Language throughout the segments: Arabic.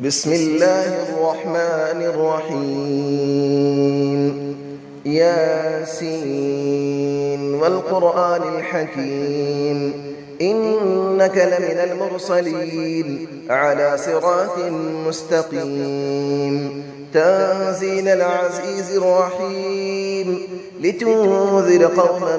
بسم الله الرحمن الرحيم ياسين والقرآن الحكيم إنك لمن المرسلين على صراط مستقيم تنزيل العزيز الرحيم لتنذر قوما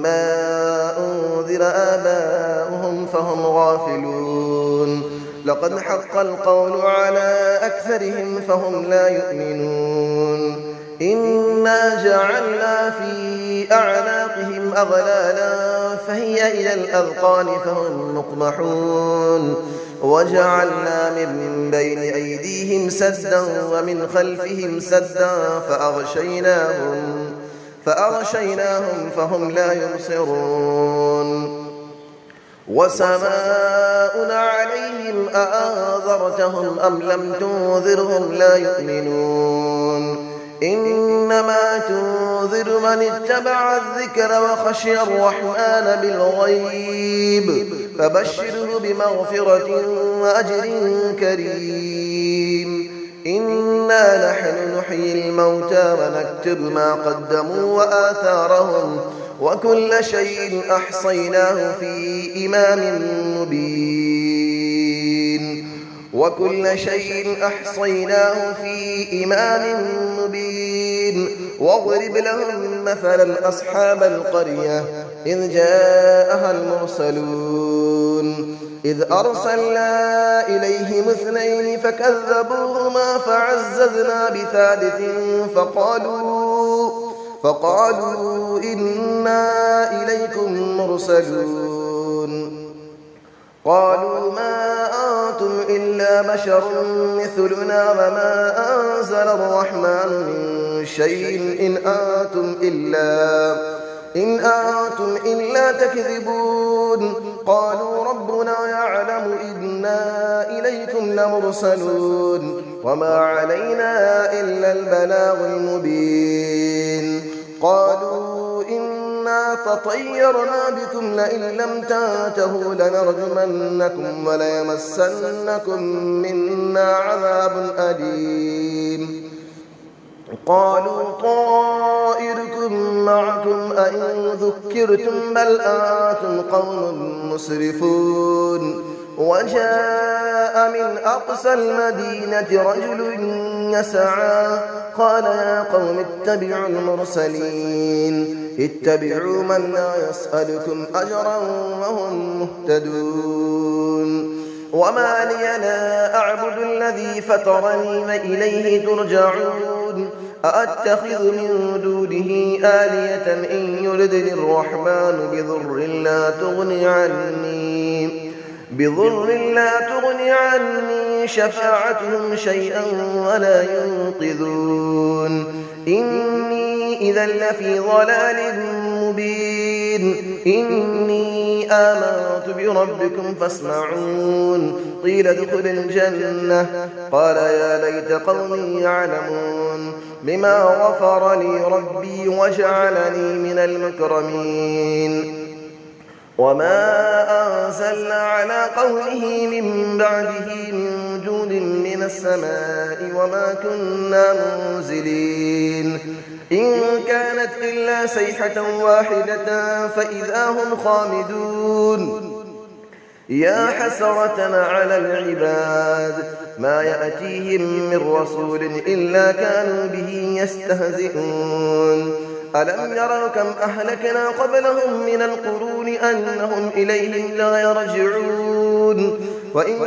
ما أنذر آباؤهم فهم غافلون لقد حق القول على أكثرهم فهم لا يؤمنون إنا جعلنا في أعناقهم أغلالا فهي إلى الأذقان فهم مقمحون وجعلنا من بين أيديهم سدا ومن خلفهم سدا فأغشيناهم فهم لا يبصرون وسماء عليهم أأنذرتهم أم لم تنذرهم لا يؤمنون إنما تنذر من اتبع الذكر وخشي الرحمن بالغيب فبشره بمغفرة وأجر كريم إنا نحن نحيي الموتى ونكتب ما قدموا وآثارهم وكل شيء أحصيناه في إمام مبين واضرب لهم مثلا أصحاب القرية إذ جاءها المرسلون إذ أرسلنا إليهم 2 فكذبوهما فعززنا بثالث فقالوا إنا إليكم مرسلون قالوا ما أنتم إلا بشر مثلنا وما أنزل الرحمن من شيء إن أنتم إلا تكذبون قالوا ربنا يعلم إنا إليكم لمرسلون وما علينا إلا البلاغ المبين قالوا إنا تطيرنا بكم لئن لم تنتهوا لنرجمنكم وليمسنكم منا عذاب أليم قالوا طائركم معكم أئن ذكرتم بل أنتم قوم مسرفون وجاء من أقصى المدينة رجل يسعى قال يا قوم اتبعوا المرسلين اتبعوا من لا يسألكم أجرا وهم مهتدون وما لي لا أعبد الذي فطرني وإليه ترجعون أأتخذ من دونه آلية إن يردني الرحمن بضر لا تغني عني شفاعتهم شيئا ولا ينقذون إني إذا لفي ضلال مبين إني آمنت بربكم فاسمعون قيل ادخل الجنة قال يا ليت قومي يعلمون بما غفر لي ربي وجعلني من المكرمين وما أنزلنا على قومه من بعده من جود من السماء وما كنا منزلين إن كانت إلا صيحة واحدة فإذا هم خامدون يا حسرة على العباد ما يأتيهم من رسول إلا كانوا به يستهزئون ألم يروا كم أهلكنا قبلهم من القرون أنهم إليهم لا يرجعون وإن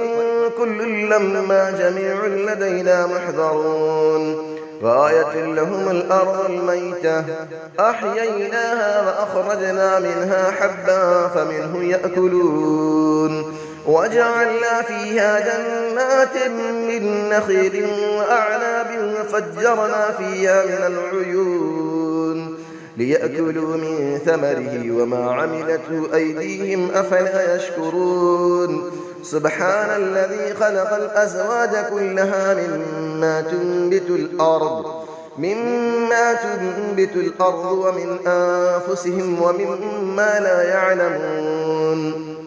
كل لما جميع لدينا محضرون وآية لهم الأرض الميتة أحييناها وأخرجنا منها حبا فمنه يأكلون وجعلنا فيها جنات من نخيل وأعناب وفجرنا فيها من العيون ليأكلوا من ثمره وما عملته أيديهم أفلا يشكرون سبحان الذي خلق الأزواج كلها مما تنبت الأرض ومن أنفسهم ومما لا يعلمون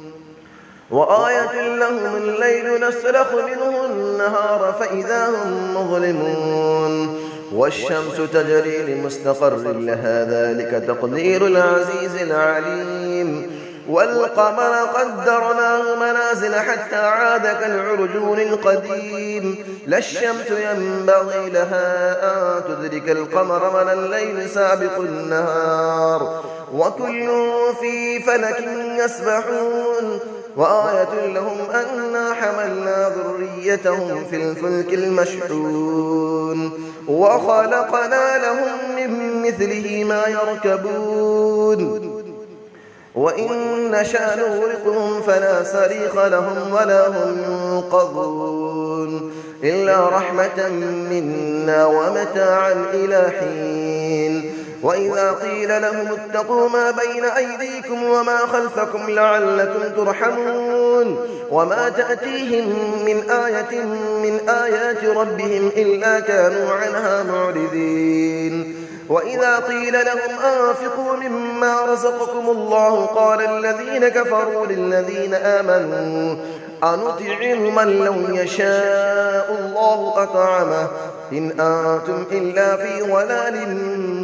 وآية لهم الليل نسلخ منه النهار فإذا هم مظلمون والشمس تجري لمستقر لها ذلك تقدير العزيز العليم والقمر قدرناه منازل حتى عاد كالعرجون القديم لا الشمس ينبغي لها أن تدرك القمر ولا الليل سابق النهار وكل في فلك يسبحون وآية لهم أنا حملنا ذريتهم في الفلك المشحون وخلقنا لهم من مثله ما يركبون وإن نشأ نغرقهم فلا صريخ لهم ولا هم ينقذون إلا رحمة منا ومتاعا إلى حين وإذا قيل لهم اتقوا ما بين أيديكم وما خلفكم لعلكم ترحمون وما تأتيهم من آية من آيات ربهم إلا كانوا عنها معرضين وإذا قيل لهم أنفقوا مما رزقكم الله قال الذين كفروا للذين آمنوا أنطعم من لو يشاء الله أطعمه إن أنتم إلا في ضلال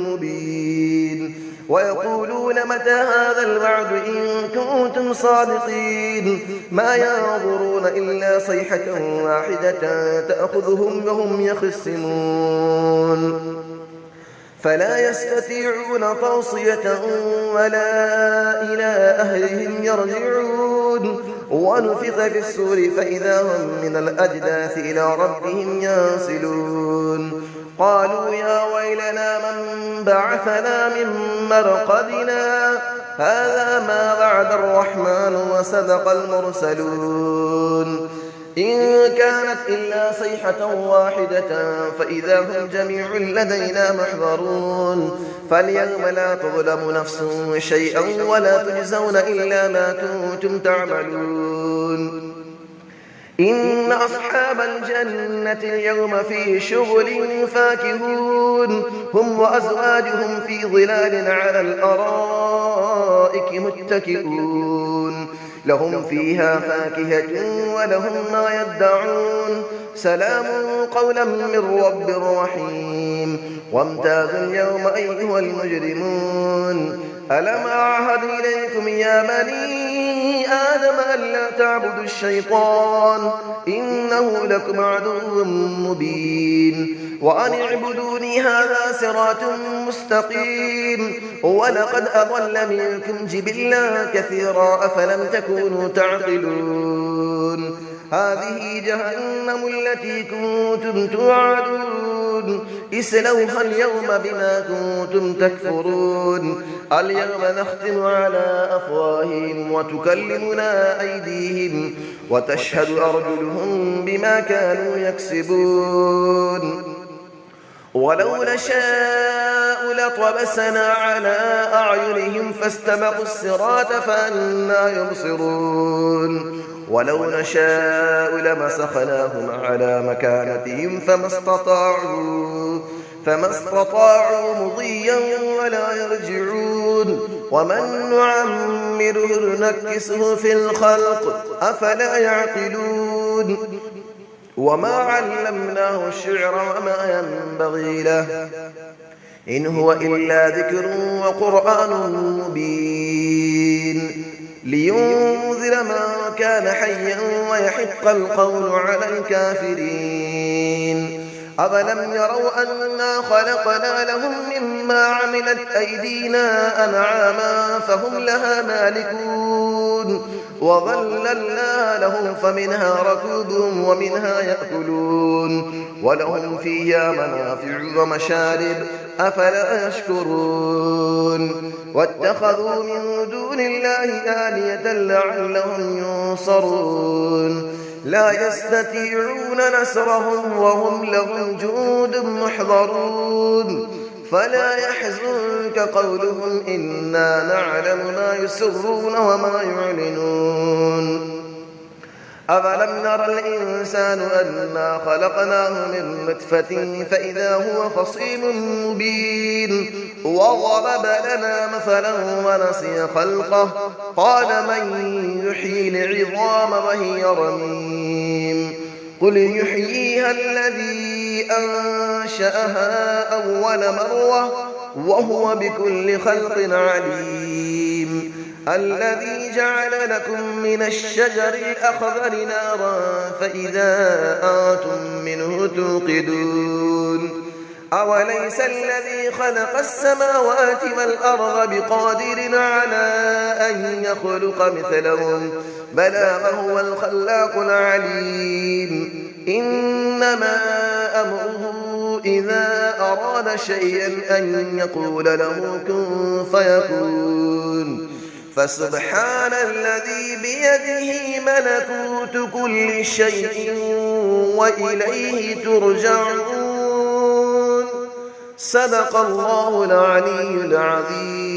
مبين ويقولون متى هذا الوعد إن كنتم صادقين ما ينظرون إلا صيحة واحدة تأخذهم وهم يخصمون فلا يستطيعون توصية ولا إلى أهلهم يرجعون ونفخ في الصور فإذا هم من الأجداث إلى ربهم ينسلون قالوا يا ويلنا من بعثنا من مرقدنا هذا ما وعد الرحمن وصدق المرسلون إن كانت إلا صيحة واحدة فإذا هم جميع لدينا محضرون فاليوم لا تظلم نفس شيئا ولا تجزون إلا ما كنتم تعملون إن أصحاب الجنة اليوم في شغل فاكهون هم وأزواجهم في ظلال على الأرائك متكئون لهم فيها فاكهة ولهم ما يدعون سلام قولا من رب رحيم وامتازوا اليوم أيها المجرمون ألم أعهد إليكم يا بني آدم ألا تعبدوا الشيطان إنه لكم عدو مبين وأن اعبدوني هذا صراط مستقيم ولقد أضل منكم جبلا كثيرا أفلم تكونوا تعقلون هذه جهنم التي كنتم توعدون اسلوها اليوم بما كنتم تكفرون اليوم نختم على أفواههم وتكلمنا أيديهم وتشهد أرجلهم بما كانوا يكسبون ولو نشاء لطمسنا على أعينهم فاستبقوا الصراط فأنى يبصرون ولو نشاء لمسخناهم على مكانتهم فما استطاعوا مضيا ولا يرجعون ومن نعمره نكسه في الخلق أفلا يعقلون وما علمناه الشعر وما ينبغي له إن هو إلا ذكر وقرآن مبين لينذر من كان حيا ويحق القول على الكافرين أفلم يروا أنا خلقنا لهم مما عملت أيدينا أنعاما فهم لها مالكون وظللنا لهم فمنها ركوبهم ومنها يأكلون ولهم فيها منافع ومشارب أفلا يشكرون واتخذوا من دون الله آلية لعلهم ينصرون لا يستطيعون نصرهم وهم لهم جند محضرون فلا يحزنك قولهم إنا نعلم ما يسرون وما يعلنون أفلم نرى الإنسان أنا خلقناه من نطفة فإذا هو خصيم مبين وضرب لنا مثلا ونسي خلقه قال من يحيي العظام وهي رميم قل يحييها الذي أنشأها أول مرة وهو بكل خلق عليم الذي جعل لكم من الشجر الأخضر نارا فإذا أنتم منه توقدون أوليس الذي خلق السماوات والأرض بقادر على أن يخلق مثلهم بلى وهو الخلاق العليم إنما أمره إذا أراد شيئا أن يقول له كن فيكون فسبحان الذي بيده ملكوت كل شيء وإليه ترجعون صدق الله العلي العظيم.